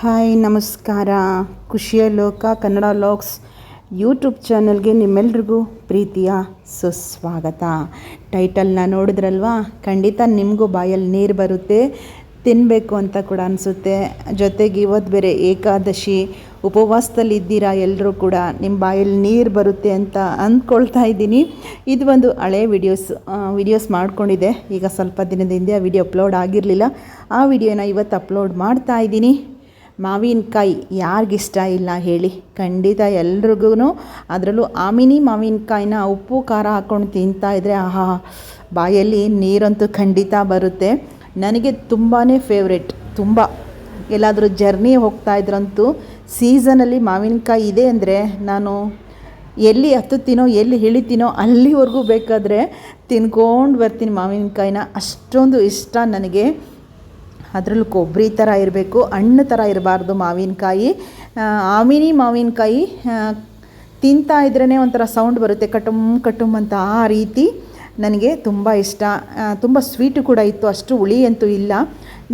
Hi ನಮಸ್ಕಾರ. ಖುಷಿಯ ಲೋಕ ಕನ್ನಡ ವ್ಲಾಗ್ಸ್ ಯೂಟ್ಯೂಬ್ ಚಾನಲ್ಗೆ ನಿಮ್ಮೆಲ್ರಿಗೂ ಪ್ರೀತಿಯ ಸುಸ್ವಾಗತ. ಟೈಟಲ್ನ ನೋಡಿದ್ರಲ್ವಾ, ಖಂಡಿತ ನಿಮಗೂ ಬಾಯಲ್ಲಿ ನೀರು ಬರುತ್ತೆ, ತಿನ್ನಬೇಕು ಅಂತ ಕೂಡ ಅನಿಸುತ್ತೆ. ಜೊತೆಗೆ ಇವತ್ತು ಬೇರೆ ಏಕಾದಶಿ, ಉಪವಾಸದಲ್ಲಿದ್ದೀರಾ ಎಲ್ಲರೂ ಕೂಡ, ನಿಮ್ಮ ಬಾಯಲ್ಲಿ ನೀರು ಬರುತ್ತೆ ಅಂತ ಅಂದ್ಕೊಳ್ತಾ ಇದ್ದೀನಿ. ಇದು ಒಂದು ಹಳೆ ವಿಡಿಯೋಸ್ ಮಾಡ್ಕೊಂಡಿದ್ದೆ. ಈಗ ಸ್ವಲ್ಪ ದಿನದ ಹಿಂದೆ ಆ ವಿಡಿಯೋ ಅಪ್ಲೋಡ್ ಆಗಿರಲಿಲ್ಲ. ಆ ವಿಡಿಯೋನ ಇವತ್ತು ಅಪ್ಲೋಡ್ ಮಾಡ್ತಾ ಇದ್ದೀನಿ. ಮಾವಿನಕಾಯಿ ಯಾರಿಗಿಷ್ಟ ಇಲ್ಲ ಹೇಳಿ, ಖಂಡಿತ ಎಲ್ರಿಗೂ. ಅದರಲ್ಲೂ ಆಮಿನಿ ಮಾವಿನಕಾಯಿನ ಉಪ್ಪು ಖಾರ ಹಾಕ್ಕೊಂಡು ತಿಂತಾಯಿದ್ರೆ ಆಹಾ, ಬಾಯಲ್ಲಿ ನೀರಂತೂ ಖಂಡಿತ ಬರುತ್ತೆ. ನನಗೆ ತುಂಬಾ ಫೇವ್ರೆಟ್. ತುಂಬ ಎಲ್ಲಾದರೂ ಜರ್ನಿ ಹೋಗ್ತಾಯಿದ್ರಂತೂ ಸೀಸನಲ್ಲಿ ಮಾವಿನಕಾಯಿ ಇದೆ ಅಂದರೆ ನಾನು ಎಲ್ಲಿ ಹತ್ತುತ್ತೀನೋ ಎಲ್ಲಿ ಇಳಿತೀನೋ ಅಲ್ಲಿವರೆಗೂ ಬೇಕಾದರೆ ತಿನ್ಕೊಂಡು ಬರ್ತೀನಿ ಮಾವಿನಕಾಯಿನ. ಅಷ್ಟೊಂದು ಇಷ್ಟ ನನಗೆ. ಅದರಲ್ಲೂ ಕೊಬ್ಬರಿ ಥರ ಇರಬೇಕು, ಹಣ್ಣು ಥರ ಇರಬಾರ್ದು ಮಾವಿನಕಾಯಿ. ಆಮಿನಿ ಮಾವಿನಕಾಯಿ ತಿಂತಾ ಇದ್ರೇ ಒಂಥರ ಸೌಂಡ್ ಬರುತ್ತೆ, ಕಟುಮ್ ಅಂತ. ಆ ರೀತಿ ನನಗೆ ತುಂಬ ಇಷ್ಟ. ತುಂಬ ಸ್ವೀಟು ಕೂಡ ಇತ್ತು, ಅಷ್ಟು ಹುಳಿ ಅಂತೂ ಇಲ್ಲ.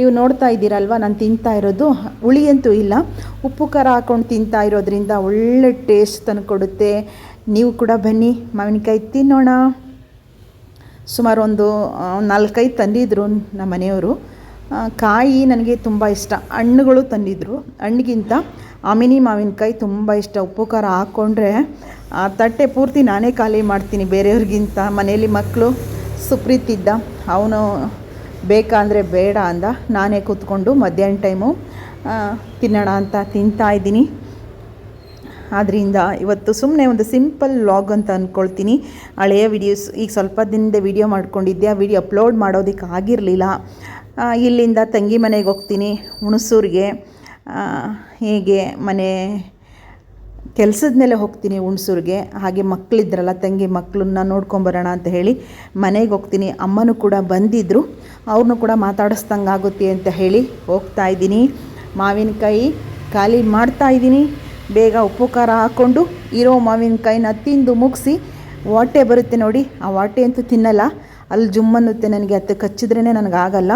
ನೀವು ನೋಡ್ತಾ ಇದ್ದೀರಲ್ವ, ನಾನು ತಿಂತಾ ಇರೋದು ಹುಳಿ ಅಂತೂ ಇಲ್ಲ. ಉಪ್ಪು ಖಾರ ಹಾಕ್ಕೊಂಡು ತಿಂತಾ ಇರೋದ್ರಿಂದ ಒಳ್ಳೆ ಟೇಸ್ಟ್ ತಂದುಕೊಡುತ್ತೆ. ನೀವು ಕೂಡ ಬನ್ನಿ, ಮಾವಿನಕಾಯಿ ತಿನ್ನೋಣ. ಸುಮಾರು ಒಂದು 4-5 ತಂದಿದ್ರು ನಮ್ಮ ಮನೆಯವರು. ಕಾಯಿ ನನಗೆ ತುಂಬ ಇಷ್ಟ. ಹಣ್ಣುಗಳು ತಂದಿದ್ದರು. ಹಣ್ಣಿಗಿಂತ ಆಮಿನಿ ಮಾವಿನಕಾಯಿ ತುಂಬ ಇಷ್ಟ. ಉಪ್ಪು ಖಾರ ಹಾಕ್ಕೊಂಡ್ರೆ ಆ ತಟ್ಟೆ ಪೂರ್ತಿ ನಾನೇ ಖಾಲಿ ಮಾಡ್ತೀನಿ ಬೇರೆಯವ್ರಿಗಿಂತ. ಮನೇಲಿ ಮಕ್ಕಳು ಸುಪ್ರೀತ್ ಇದ್ದ, ಅವನು ಬೇಕಂದರೆ ಬೇಡ ಅಂದ. ನಾನೇ ಕೂತ್ಕೊಂಡು ಮಧ್ಯಾಹ್ನ ಟೈಮು ತಿನ್ನೋಣ ಅಂತ ತಿಂತಾಯಿದ್ದೀನಿ. ಆದ್ದರಿಂದ ಇವತ್ತು ಸುಮ್ಮನೆ ಒಂದು ಸಿಂಪಲ್ ವ್ಲಾಗ್ ಅಂತ ಅಂದ್ಕೊಳ್ತೀನಿ. ಹಳೆಯ ವಿಡಿಯೋಸ್ ಈಗ ಸ್ವಲ್ಪ ದಿನದ ವಿಡಿಯೋ ಮಾಡ್ಕೊಂಡಿದ್ದೆ, ಆ ವಿಡಿಯೋ ಅಪ್ಲೋಡ್ ಮಾಡೋದಕ್ಕೆ ಆಗಿರಲಿಲ್ಲ. ಇಲ್ಲಿಂದ ತಂಗಿ ಮನೆಗೆ ಹೋಗ್ತೀನಿ, ಹುಣಸೂರಿಗೆ. ಹೀಗೆ ಮನೆ ಕೆಲಸದ ಮೇಲೆ ಹೋಗ್ತೀನಿ ಹುಣಸೂರಿಗೆ. ಹಾಗೆ ಮಕ್ಕಳಿದ್ರಲ್ಲ, ತಂಗಿ ಮಕ್ಕಳನ್ನ ನೋಡ್ಕೊಂಬರೋಣ ಅಂತ ಹೇಳಿ ಮನೆಗೆ ಹೋಗ್ತೀನಿ. ಅಮ್ಮನೂ ಕೂಡ ಬಂದಿದ್ದರು, ಅವ್ರನ್ನೂ ಕೂಡ ಮಾತಾಡಿಸ್ದಂಗೆ ಆಗುತ್ತೆ ಅಂತ ಹೇಳಿ ಹೋಗ್ತಾಯಿದ್ದೀನಿ. ಮಾವಿನಕಾಯಿ ಖಾಲಿ ಮಾಡ್ತಾಯಿದ್ದೀನಿ. ಬೇಗ ಉಪ್ಪು ಖಾರ ಹಾಕ್ಕೊಂಡು ಇರೋ ಮಾವಿನಕಾಯಿನ ತಿಂದು ಮುಗಿಸಿ ವಾಟೆ ಬರುತ್ತೆ ನೋಡಿ, ಆ ವಾಟೆ ಅಂತೂ ತಿನ್ನಲ್ಲ, ಅಲ್ಲಿ ಜುಮ್ಮನ್ನುತ್ತೆ ನನಗೆ. ಹತ್ತು ಕಚ್ಚಿದ್ರೇ ನನಗಾಗಲ್ಲ.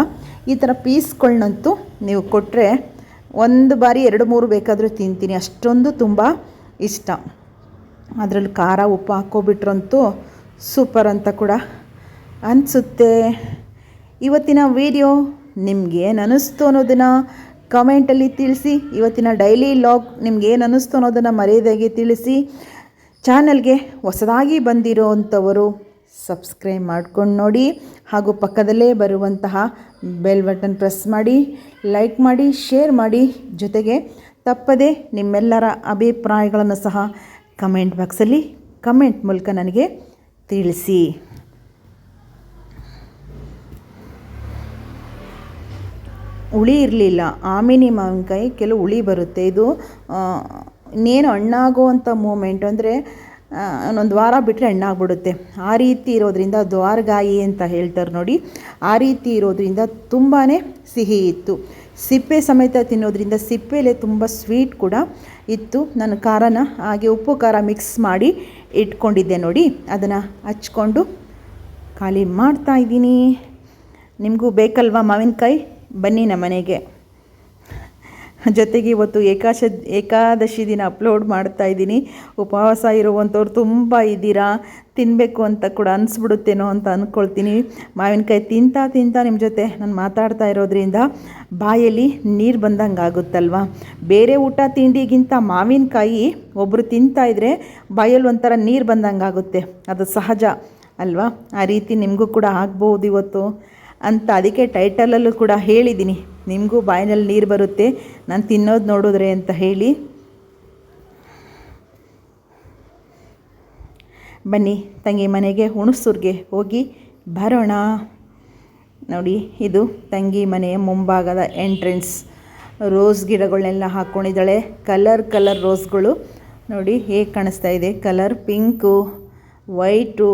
ಈ ಥರ ಪೀಸ್ಗಳನ್ನಂತೂ ನೀವು ಕೊಟ್ಟರೆ 1 ಬಾರಿ 2-3 ಬೇಕಾದರೂ ತಿಂತೀನಿ, ಅಷ್ಟೊಂದು ತುಂಬ ಇಷ್ಟ. ಅದರಲ್ಲಿ ಖಾರ ಉಪ್ಪು ಹಾಕ್ಕೊಬಿಟ್ರಂತೂ ಸೂಪರ್ ಅಂತ ಕೂಡ ಅನಿಸುತ್ತೆ. ಇವತ್ತಿನ ವಿಡಿಯೋ ನಿಮ್ಗೇನು ಅನ್ನಿಸ್ತು ಅನ್ನೋದನ್ನು ಕಮೆಂಟಲ್ಲಿ ತಿಳಿಸಿ. ಇವತ್ತಿನ ಡೈಲಿ ವ್ಲಾಗ್ ನಿಮ್ಗೇನು ಅನ್ನಿಸ್ತು ಅನ್ನೋದನ್ನು ಮರೆಯದಾಗೆ ತಿಳಿಸಿ. ಚಾನಲ್ಗೆ ಹೊಸದಾಗಿ ಬಂದಿರೋ ಅಂಥವರು ಸಬ್ಸ್ಕ್ರೈಬ್ ಮಾಡ್ಕೊಂಡು ನೋಡಿ, ಹಾಗೂ ಪಕ್ಕದಲ್ಲೇ ಬರುವಂತಹ ಬೆಲ್ ಬಟನ್ ಪ್ರೆಸ್ ಮಾಡಿ, ಲೈಕ್ ಮಾಡಿ, ಶೇರ್ ಮಾಡಿ. ಜೊತೆಗೆ ತಪ್ಪದೆ ನಿಮ್ಮೆಲ್ಲರ ಅಭಿಪ್ರಾಯಗಳನ್ನು ಸಹ ಕಮೆಂಟ್ ಬಾಕ್ಸಲ್ಲಿ ಕಮೆಂಟ್ ಮೂಲಕ ನನಗೆ ತಿಳಿಸಿ. ಹುಳಿ ಇರಲಿಲ್ಲ ಆಮಿನಿ ಮಾವಿನಕಾಯಿ, ಕೆಲವು ಹುಳಿ ಬರುತ್ತೆ. ಇದು ಇನ್ನೇನು ಹಣ್ಣಾಗುವಂಥ ಮೂಮೆಂಟ್ ಅಂದರೆ ಒಂದು ವಾರ ಬಿಟ್ಟರೆ ಹಣ್ಣಾಗ್ಬಿಡುತ್ತೆ. ಆ ರೀತಿ ಇರೋದ್ರಿಂದ ದ್ವಾರಗಾಯಿ ಅಂತ ಹೇಳ್ತಾರೆ ನೋಡಿ, ಆ ರೀತಿ ಇರೋದ್ರಿಂದ ತುಂಬಾ ಸಿಹಿ ಇತ್ತು. ಸಿಪ್ಪೆ ಸಮೇತ ತಿನ್ನೋದ್ರಿಂದ ಸಿಪ್ಪೆಲೆ ತುಂಬ ಸ್ವೀಟ್ ಕೂಡ ಇತ್ತು. ನಾನು ಖಾರನ ಹಾಗೆ ಉಪ್ಪು ಖಾರ ಮಿಕ್ಸ್ ಮಾಡಿ ಇಟ್ಕೊಂಡಿದ್ದೆ ನೋಡಿ, ಅದನ್ನು ಹಚ್ಕೊಂಡು ಖಾಲಿ ಮಾಡ್ತಾಯಿದ್ದೀನಿ. ನಿಮಗೂ ಬೇಕಲ್ವಾ ಮಾವಿನಕಾಯಿ? ಬನ್ನಿ ನಮ್ಮ ಮನೆಗೆ. ಜೊತೆಗೆ ಇವತ್ತು ಏಕಾದಶಿ ದಿನ ಅಪ್ಲೋಡ್ ಮಾಡ್ತಾಯಿದ್ದೀನಿ. ಉಪವಾಸ ಇರುವಂಥವ್ರು ತುಂಬ ಇದ್ದೀರಾ, ತಿನ್ನಬೇಕು ಅಂತ ಕೂಡ ಅನಿಸ್ಬಿಡುತ್ತೇನೋ ಅಂತ ಅಂದ್ಕೊಳ್ತೀನಿ. ಮಾವಿನಕಾಯಿ ತಿಂತಾ ನಿಮ್ಮ ಜೊತೆ ನಾನು ಮಾತಾಡ್ತಾ ಇರೋದ್ರಿಂದ ಬಾಯಲ್ಲಿ ನೀರು ಬಂದಂಗೆ ಆಗುತ್ತಲ್ವ. ಬೇರೆ ಊಟ ತಿಂಡಿಗಿಂತ ಮಾವಿನಕಾಯಿ ಒಬ್ಬರು ತಿಂತಾಯಿದ್ರೆ ಬಾಯಲ್ಲಿ ಒಂಥರ ನೀರು ಬಂದಂಗೆ ಆಗುತ್ತೆ. ಅದು ಸಹಜ ಅಲ್ವಾ? ಆ ರೀತಿ ನಿಮಗೂ ಕೂಡ ಆಗ್ಬೋದು ಇವತ್ತು ಅಂತ ಅದಕ್ಕೆ ಟೈಟಲಲ್ಲೂ ಕೂಡ ಹೇಳಿದ್ದೀನಿ, ನಿಮಗೂ ಬಾಯಿನಲ್ಲಿ ನೀರು ಬರುತ್ತೆ ನಾನು ತಿನ್ನೋದು ನೋಡಿದ್ರೆ ಅಂತ ಹೇಳಿ. ಬನ್ನಿ ತಂಗಿ ಮನೆಗೆ ಹುಣಸೂರಿಗೆ ಹೋಗಿ ಬರೋಣ. ನೋಡಿ, ಇದು ತಂಗಿ ಮನೆಯ ಮುಂಭಾಗದ ಎಂಟ್ರೆನ್ಸ್. ರೋಸ್ ಗಿಡಗಳನ್ನೆಲ್ಲ ಹಾಕ್ಕೊಂಡಿದ್ದಾಳೆ. ಕಲರ್ ರೋಸ್ಗಳು ನೋಡಿ ಹೇಗೆ ಕಾಣಿಸ್ತಾ ಇದೆ. ಕಲರ್ ಪಿಂಕು, ವೈಟು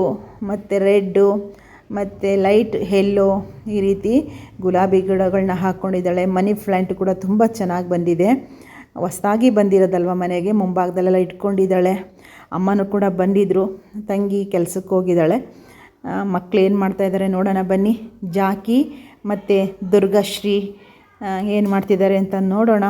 ಮತ್ತು ರೆಡ್ಡು ಮತ್ತು ಲೈಟ್ ಯೆಲ್ಲೋ, ಈ ರೀತಿ ಗುಲಾಬಿ ಗಿಡಗಳನ್ನ ಹಾಕ್ಕೊಂಡಿದ್ದಾಳೆ. ಮನಿ ಪ್ಲ್ಯಾಂಟ್ ಕೂಡ ತುಂಬ ಚೆನ್ನಾಗಿ ಬಂದಿದೆ. ಹೊಸದಾಗಿ ಬಂದಿರೋದಲ್ವ ಮನೆಗೆ, ಮುಂಭಾಗದಲ್ಲೆಲ್ಲ ಇಟ್ಕೊಂಡಿದ್ದಾಳೆ. ಅಮ್ಮನೂ ಕೂಡ ಬಂದಿದ್ದರು, ತಂಗಿ ಕೆಲಸಕ್ಕೆ ಹೋಗಿದ್ದಾಳೆ. ಮಕ್ಕಳು ಏನು ಮಾಡ್ತಾಯಿದ್ದಾರೆ ನೋಡೋಣ ಬನ್ನಿ. ಜಾಕಿ ಮತ್ತು ದುರ್ಗಾಶ್ರೀ ಏನು ಮಾಡ್ತಿದ್ದಾರೆ ಅಂತ ನೋಡೋಣ.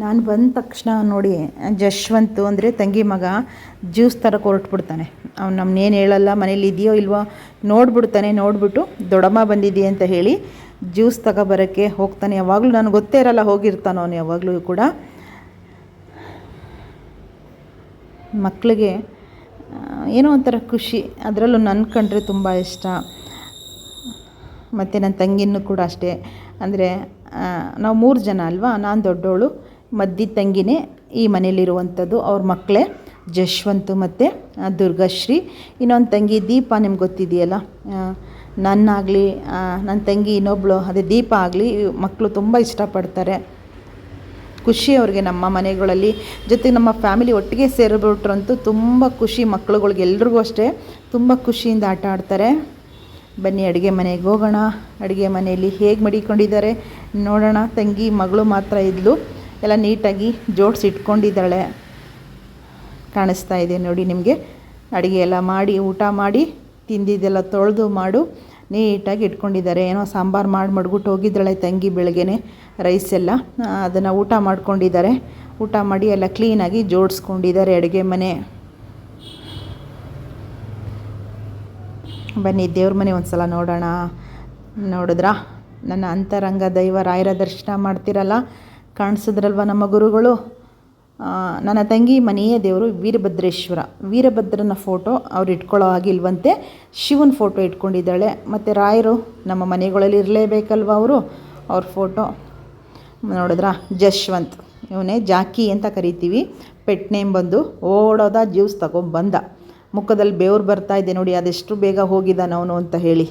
ನಾನು ಬಂದ ತಕ್ಷಣ ನೋಡಿ ಜಶ್ವಂತು ಅಂದರೆ ತಂಗಿ ಮಗ ಜ್ಯೂಸ್ ಥರ ಹೊರಟ್ಬಿಡ್ತಾನೆ. ಅವ್ನು ನಮ್ಮನ್ನೇನು ಹೇಳಲ್ಲ, ಮನೇಲಿ ಇದೆಯೋ ಇಲ್ವೋ ನೋಡ್ಬಿಡ್ತಾನೆ. ನೋಡಿಬಿಟ್ಟು ದೊಡ್ಡಮ್ಮ ಬಂದಿದ್ದೀಯ ಅಂತ ಹೇಳಿ ಜ್ಯೂಸ್ ತಗೊಬರೋಕ್ಕೆ ಹೋಗ್ತಾನೆ. ಯಾವಾಗಲೂ ನನಗೆ ಗೊತ್ತೇ ಇರಲ್ಲ ಹೋಗಿರ್ತಾನೆ ಅವನು ಯಾವಾಗಲೂ ಕೂಡ. ಮಕ್ಕಳಿಗೆ ಏನೋ ಒಂಥರ ಖುಷಿ, ಅದರಲ್ಲೂ ನನ್ನ ಕಂಡ್ರೆ ತುಂಬ ಇಷ್ಟ. ಮತ್ತು ನನ್ನ ತಂಗಿನೂ ಕೂಡ ಅಷ್ಟೇ. ಅಂದರೆ ನಾವು 3 ಜನ ಅಲ್ವಾ, ನಾನು ದೊಡ್ಡವಳು, ಮಧ್ಯದ ತಂಗಿನೇ ಈ ಮನೇಲಿರುವಂಥದ್ದು. ಅವ್ರ ಮಕ್ಕಳೇ ಜಶ್ವಂತು ಮತ್ತು ದುರ್ಗಾಶ್ರೀ. ಇನ್ನೊಂದು ತಂಗಿ ದೀಪ, ನಿಮ್ಗೆ ಗೊತ್ತಿದೆಯಲ್ಲ. ನನ್ನಾಗಲಿ ನನ್ನ ತಂಗಿ ಇನ್ನೊಬ್ಬಳು ಅದೇ ದೀಪ ಆಗಲಿ ಮಕ್ಕಳು ತುಂಬ ಇಷ್ಟಪಡ್ತಾರೆ. ಖುಷಿ ಅವ್ರಿಗೆ ನಮ್ಮ ಮನೆಗಳಲ್ಲಿ. ಜೊತೆಗೆ ನಮ್ಮ ಫ್ಯಾಮಿಲಿ ಒಟ್ಟಿಗೆ ಸೇರಿಬಿಟ್ರಂತೂ ತುಂಬ ಖುಷಿ. ಮಕ್ಕಳುಗಳಿಗೆ ಎಲ್ರಿಗೂ ಅಷ್ಟೇ ತುಂಬ ಖುಷಿಯಿಂದ ಆಟ ಆಡ್ತಾರೆ. ಬನ್ನಿ ಅಡುಗೆ ಮನೆಗೆ ಹೋಗೋಣ. ಅಡುಗೆ ಮನೆಯಲ್ಲಿ ಹೇಗೆ ಮಡಿಕೊಂಡಿದ್ದಾರೆ ನೋಡೋಣ. ತಂಗಿ ಮಗಳು ಮಾತ್ರ ಇದ್ಲು, ಎಲ್ಲ ನೀಟಾಗಿ ಜೋಡಿಸಿ ಇಟ್ಕೊಂಡಿದ್ದಾಳೆ. ಕಾಣಿಸ್ತಾ ಇದೆ ನೋಡಿ ನಿಮಗೆ. ಅಡುಗೆ ಎಲ್ಲ ಮಾಡಿ ಊಟ ಮಾಡಿ ತಿಂದಿದ್ದೆಲ್ಲ ತೊಳೆದು ಮಾಡು ನೀಟಾಗಿ ಇಟ್ಕೊಂಡಿದ್ದಾರೆ. ಏನೋ ಸಾಂಬಾರು ಮಾಡಿ ಮಡ್ಬಿಟ್ಟು ಹೋಗಿದ್ದಾಳೆ ತಂಗಿ ಬೆಳಗ್ಗೆನೆ. ರೈಸ್ ಎಲ್ಲ ಅದನ್ನು ಊಟ ಮಾಡ್ಕೊಂಡಿದ್ದಾರೆ. ಊಟ ಮಾಡಿ ಎಲ್ಲ ಕ್ಲೀನಾಗಿ ಜೋಡಿಸ್ಕೊಂಡಿದ್ದಾರೆ ಅಡುಗೆ ಮನೆ. ಬನ್ನಿ ದೇವ್ರ ಮನೆ ಒಂದು ಸಲ ನೋಡೋಣ. ನೋಡಿದ್ರಾ ನನ್ನ ಅಂತರಂಗ ದೈವ ರಾಯರ ದರ್ಶನ ಮಾಡ್ತಿರಲ್ಲ, ಕಾಣಿಸಿದ್ರಲ್ವ ನಮ್ಮ ಗುರುಗಳು. ನನ್ನ ತಂಗಿ ಮನೆಯ ದೇವರು ವೀರಭದ್ರೇಶ್ವರ. ವೀರಭದ್ರನ ಫೋಟೋ ಅವ್ರು ಇಟ್ಕೊಳ್ಳೋ ಆಗಿಲ್ವಂತೆ, ಶಿವನ ಫೋಟೋ ಇಟ್ಕೊಂಡಿದ್ದಾಳೆ. ಮತ್ತು ರಾಯರು ನಮ್ಮ ಮನೆಗಳಲ್ಲಿ ಇರಲೇಬೇಕಲ್ವ ಅವ್ರ ಫೋಟೋ. ನೋಡಿದ್ರಾ ಜಶ್ವಂತ್, ಇವನೇ ಜಾಕಿ ಅಂತ ಕರಿತೀವಿ. ಪೆಟ್ ನೇಮ್ ಬಂದು ಓಡೋದ ಜ್ಯೂಸ್ ತಗೊಂಬಂದ. ಮುಖದಲ್ಲಿ ಬೆವರು ಬರ್ತಾ ಇದೆ ನೋಡಿ, ಅದೆಷ್ಟು ಬೇಗ ಹೋಗಿದ್ದಾನೆ ಅವನು ಅಂತ ಹೇಳಿ.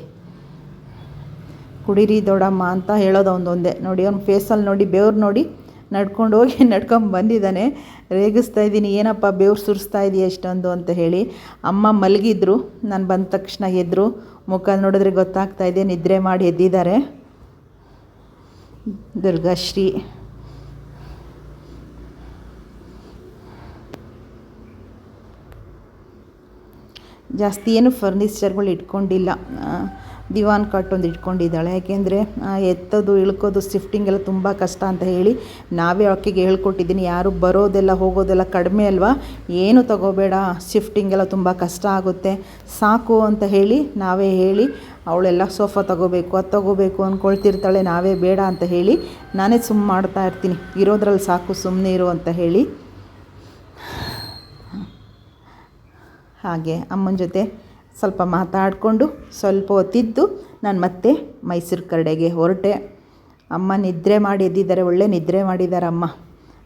ಕುಡೀರಿ ದೊಡ್ಡಮ್ಮ ಅಂತ ಹೇಳೋದು ಅವನೊಂದೇ ನೋಡಿ. ಅವ್ನ ಫೇಸಲ್ಲಿ ನೋಡಿ ಬೆವ್ರು ನೋಡಿ ನಡ್ಕೊಂಡು ಹೋಗಿ ಬಂದಿದ್ದಾನೆ. ರೇಗಿಸ್ತಾ ಇದ್ದೀನಿ, ಏನಪ್ಪ ಬೆವ್ರು ಸುರಿಸ್ತಾ ಇದೆಯಾ ಎಷ್ಟೊಂದು ಅಂತ ಹೇಳಿ. ಅಮ್ಮ ಮಲಗಿದ್ರು, ನಾನು ಬಂದ ತಕ್ಷಣ ಎದ್ರು. ಮುಖ ನೋಡಿದ್ರೆ ಗೊತ್ತಾಗ್ತಾ ಇದೆ ನಿದ್ರೆ ಮಾಡಿ ಎದ್ದಿದ್ದಾರೆ. ದುರ್ಗಾಶ್ರೀ ಜಾಸ್ತಿ ಏನು ಫರ್ನಿಚರ್ಗಳು ಇಟ್ಕೊಂಡಿಲ್ಲ. ದಿವಾನ್ ಕಾಟ್ ಒಂದು ಇಟ್ಕೊಂಡಿದ್ದಾಳೆ. ಯಾಕೆಂದರೆ ಎತ್ತೋದು ಇಳ್ಕೋದು ಶಿಫ್ಟಿಂಗ್ ಎಲ್ಲ ತುಂಬ ಕಷ್ಟ ಅಂತ ಹೇಳಿ ನಾವೇ ಆಕೆಗೆ ಹೇಳ್ಕೊಟ್ಟಿದ್ದೀನಿ. ಯಾರು ಬರೋದೆಲ್ಲ ಹೋಗೋದೆಲ್ಲ ಕಡಿಮೆ ಅಲ್ವಾ, ಏನು ತಗೋಬೇಡ, ಶಿಫ್ಟಿಂಗ್ ಎಲ್ಲ ತುಂಬ ಕಷ್ಟ ಆಗುತ್ತೆ, ಸಾಕು ಅಂತ ಹೇಳಿ ನಾವೇ ಹೇಳಿ. ಅವಳೆಲ್ಲ ಸೋಫಾ ತಗೋಬೇಕು ಅದು ತಗೋಬೇಕು ಅಂದ್ಕೊಳ್ತಿರ್ತಾಳೆ. ನಾವೇ ಬೇಡ ಅಂತ ಹೇಳಿ ನಾನೇ ಸುಮ್ಮನೆ ಮಾಡ್ತಾ ಇರ್ತೀನಿ, ಇರೋದ್ರಲ್ಲಿ ಸಾಕು ಸುಮ್ಮನೆ ಇರು ಅಂತ ಹೇಳಿ. ಹಾಗೆ ಅಮ್ಮನ ಜೊತೆ ಸ್ವಲ್ಪ ಮಾತಾಡಿಕೊಂಡು ಸ್ವಲ್ಪ ಹೊತ್ತಿದ್ದು ನಾನು ಮತ್ತೆ ಮೈಸೂರು ಕಡೆಗೆ ಹೊರಟೆ. ಅಮ್ಮ ನಿದ್ರೆ ಮಾಡಿ ಎದ್ದಿದ್ದಾರೆ, ಒಳ್ಳೆ ನಿದ್ರೆ ಮಾಡಿದ್ದಾರೆ ಅಮ್ಮ.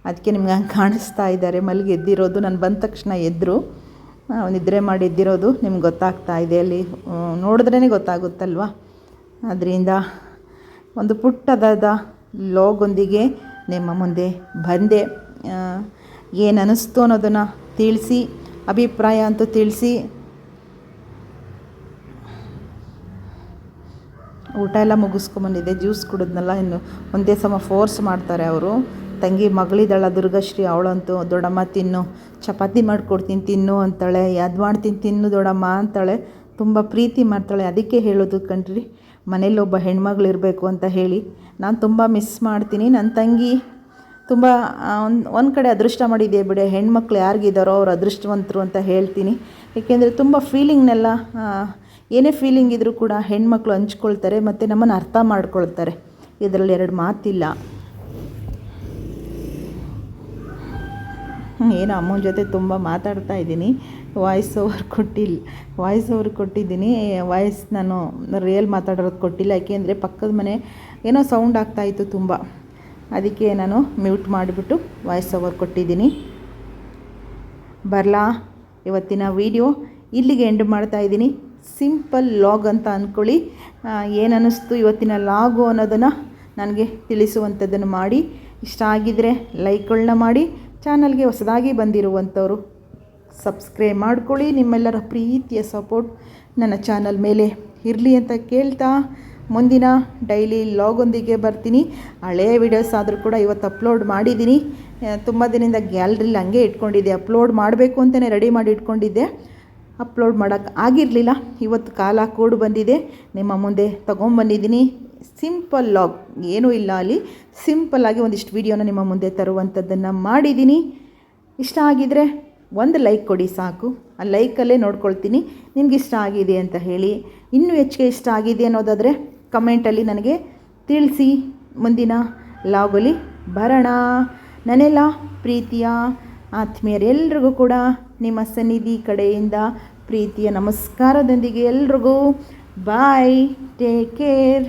ಅದಕ್ಕೆ ನಿಮ್ಗೆ ಹಂಗೆ ಕಾಣಿಸ್ತಾ ಇದ್ದಾರೆ ಮಲಗಿ ಎದ್ದಿರೋದು. ನಾನು ಬಂದ ತಕ್ಷಣ ಎದ್ದರು, ನಿದ್ರೆ ಮಾಡಿ ಎದ್ದಿರೋದು ನಿಮ್ಗೆ ಗೊತ್ತಾಗ್ತಾ ಇದೆ. ಅಲ್ಲಿ ನೋಡಿದ್ರೇ ಗೊತ್ತಾಗುತ್ತಲ್ವ. ಅದರಿಂದ ಒಂದು ಪುಟ್ಟದಾದ ಲಾಗೊಂದಿಗೆ ನಿಮ್ಮ ಮುಂದೆ ಬಂದೆ. ಏನು ಅನ್ನಿಸ್ತು ಅನ್ನೋದನ್ನು ತಿಳಿಸಿ, ಅಭಿಪ್ರಾಯ ಅಂತೂ ತಿಳಿಸಿ. ಊಟ ಎಲ್ಲ ಮುಗಿಸ್ಕೊಂಬಂದಿದ್ದೆ, ಜ್ಯೂಸ್ ಕುಡಿದ್ನಲ್ಲ. ಇನ್ನು ಒಂದೇ ಸಮ ಫೋರ್ಸ್ ಮಾಡ್ತಾರೆ ಅವರು. ತಂಗಿ ಮಗಳಿದ್ದಾಳ ದುರ್ಗಾಶ್ರೀ, ಅವಳಂತೂ ದೊಡ್ಡಮ್ಮ ತಿನ್ನು, ಚಪಾತಿ ಮಾಡಿಕೊಡ್ತೀನಿ ತಿನ್ನು ಅಂತಾಳೆ, ಅದು ಮಾಡ್ತೀನಿ ತಿನ್ನು ದೊಡ್ಡಮ್ಮ ಅಂತಾಳೆ. ತುಂಬ ಪ್ರೀತಿ ಮಾಡ್ತಾಳೆ. ಅದಕ್ಕೆ ಹೇಳೋದು ಕಣ್ರಿ, ಮನೇಲಿ ಒಬ್ಬ ಹೆಣ್ಮಗಳಿರಬೇಕು ಅಂತ ಹೇಳಿ. ನಾನು ತುಂಬ ಮಿಸ್ ಮಾಡ್ತೀನಿ. ನನ್ನ ತಂಗಿ ತುಂಬ ಒಂದು ಕಡೆ ಅದೃಷ್ಟ ಮಾಡಿದ್ದೆ ಬಿಡೆ. ಹೆಣ್ಮಕ್ಳು ಯಾರಿಗಿದ್ದಾರೋ ಅವ್ರು ಅದೃಷ್ಟವಂತರು ಅಂತ ಹೇಳ್ತೀನಿ. ಏಕೆಂದರೆ ತುಂಬ ಫೀಲಿಂಗ್ನೆಲ್ಲ, ಏನೇ ಫೀಲಿಂಗ್ ಇದ್ದರೂ ಕೂಡ ಹೆಣ್ಮಕ್ಳು ಹಂಚ್ಕೊಳ್ತಾರೆ ಮತ್ತು ನಮ್ಮನ್ನು ಅರ್ಥ ಮಾಡ್ಕೊಳ್ತಾರೆ. ಇದರಲ್ಲಿ 2 ಮಾತಿಲ್ಲ. ಏನೋ ಅಮ್ಮನ ಜೊತೆ ತುಂಬ ಮಾತಾಡ್ತಾ ಇದ್ದೀನಿ. ವಾಯ್ಸ್ ಓವರ್ ಕೊಟ್ಟಿದ್ದೀನಿ. ವಾಯ್ಸ್ ನಾನು ರಿಯಲ್ ಮಾತಾಡೋದು ಕೊಟ್ಟಿಲ್ಲ. ಯಾಕೆಂದರೆ ಪಕ್ಕದ ಮನೆ ಏನೋ ಸೌಂಡ್ ಆಗ್ತಾಯಿತ್ತು ತುಂಬ, ಅದಕ್ಕೆ ನಾನು ಮ್ಯೂಟ್ ಮಾಡಿಬಿಟ್ಟು ವಾಯ್ಸ್ ಓವರ್ ಕೊಟ್ಟಿದ್ದೀನಿ. ಬರಲಾ ಇವತ್ತಿನ ವಿಡಿಯೋ ಇಲ್ಲಿಗೆ ಎಂಡ್ ಮಾಡ್ತಾಯಿದ್ದೀನಿ. ಸಿಂಪಲ್ ಲಾಗ್ ಅಂತ ಅಂದ್ಕೊಳ್ಳಿ. ಏನು ಅನ್ನಿಸ್ತು ಇವತ್ತಿನ ಲಾಗು ಅನ್ನೋದನ್ನು ನನಗೆ ತಿಳಿಸುವಂಥದ್ದನ್ನು ಮಾಡಿ. ಇಷ್ಟ ಆಗಿದ್ದರೆ ಲೈಕ್ಗಳನ್ನ ಮಾಡಿ. ಚಾನಲ್ಗೆ ಹೊಸದಾಗಿ ಬಂದಿರುವಂಥವರು ಸಬ್ಸ್ಕ್ರೈಬ್ ಮಾಡ್ಕೊಳ್ಳಿ. ನಿಮ್ಮೆಲ್ಲರ ಪ್ರೀತಿಯ ಸಪೋರ್ಟ್ ನನ್ನ ಚಾನಲ್ ಮೇಲೆ ಇರಲಿ ಅಂತ ಕೇಳ್ತಾ, ಮುಂದಿನ ಡೈಲಿ ಲಾಗೊಂದಿಗೆ ಬರ್ತೀನಿ. ಹಳೆಯ ವಿಡಿಯೋಸ್ ಆದರೂ ಕೂಡ ಇವತ್ತು ಅಪ್ಲೋಡ್ ಮಾಡಿದ್ದೀನಿ. ತುಂಬ ದಿನದಿಂದ ಗ್ಯಾಲರಿಲಿ ಹಂಗೆ ಇಟ್ಕೊಂಡಿದ್ದೆ. ಅಪ್ಲೋಡ್ ಮಾಡಬೇಕು ಅಂತಲೇ ರೆಡಿ ಮಾಡಿ ಇಟ್ಕೊಂಡಿದ್ದೆ, ಅಪ್ಲೋಡ್ ಮಾಡೋಕ್ಕೆ ಆಗಿರಲಿಲ್ಲ. ಇವತ್ತು ಕಾಲ ಕೂಡು ಬಂದಿದೆ, ನಿಮ್ಮ ಮುಂದೆ ತೊಗೊಂಬಂದಿದ್ದೀನಿ. ಸಿಂಪಲ್ ಲಾಗ್, ಏನೂ ಇಲ್ಲ ಅಲ್ಲಿ, ಸಿಂಪಲ್ಲಾಗಿ ಒಂದಿಷ್ಟು ವೀಡಿಯೋನ ನಿಮ್ಮ ಮುಂದೆ ತರುವಂಥದ್ದನ್ನು ಮಾಡಿದ್ದೀನಿ. ಇಷ್ಟ ಆಗಿದರೆ ಒಂದು ಲೈಕ್ ಕೊಡಿ ಸಾಕು. ಆ ಲೈಕಲ್ಲೇ ನೋಡ್ಕೊಳ್ತೀನಿ ನಿಮ್ಗೆ ಇಷ್ಟ ಆಗಿದೆ ಅಂತ ಹೇಳಿ. ಇನ್ನೂ ಹೆಚ್ಚಿಗೆ ಇಷ್ಟ ಆಗಿದೆ ಅನ್ನೋದಾದರೆ ಕಮೆಂಟಲ್ಲಿ ನನಗೆ ತಿಳಿಸಿ. ಮುಂದಿನ ಲಾಗಲ್ಲಿ ಬರೋಣ. ನನ್ನೆಲ್ಲ ಪ್ರೀತಿಯ ಆತ್ಮೀಯರೆಲ್ರಿಗೂ ಕೂಡ ನಿಮ್ಮ ಸನ್ನಿಧಿ ಕಡೆಯಿಂದ ಪ್ರೀತಿಯ ನಮಸ್ಕಾರದೊಂದಿಗೆ ಎಲ್ರಿಗೂ ಬಾಯ್, ಟೇಕ್ ಕೇರ್.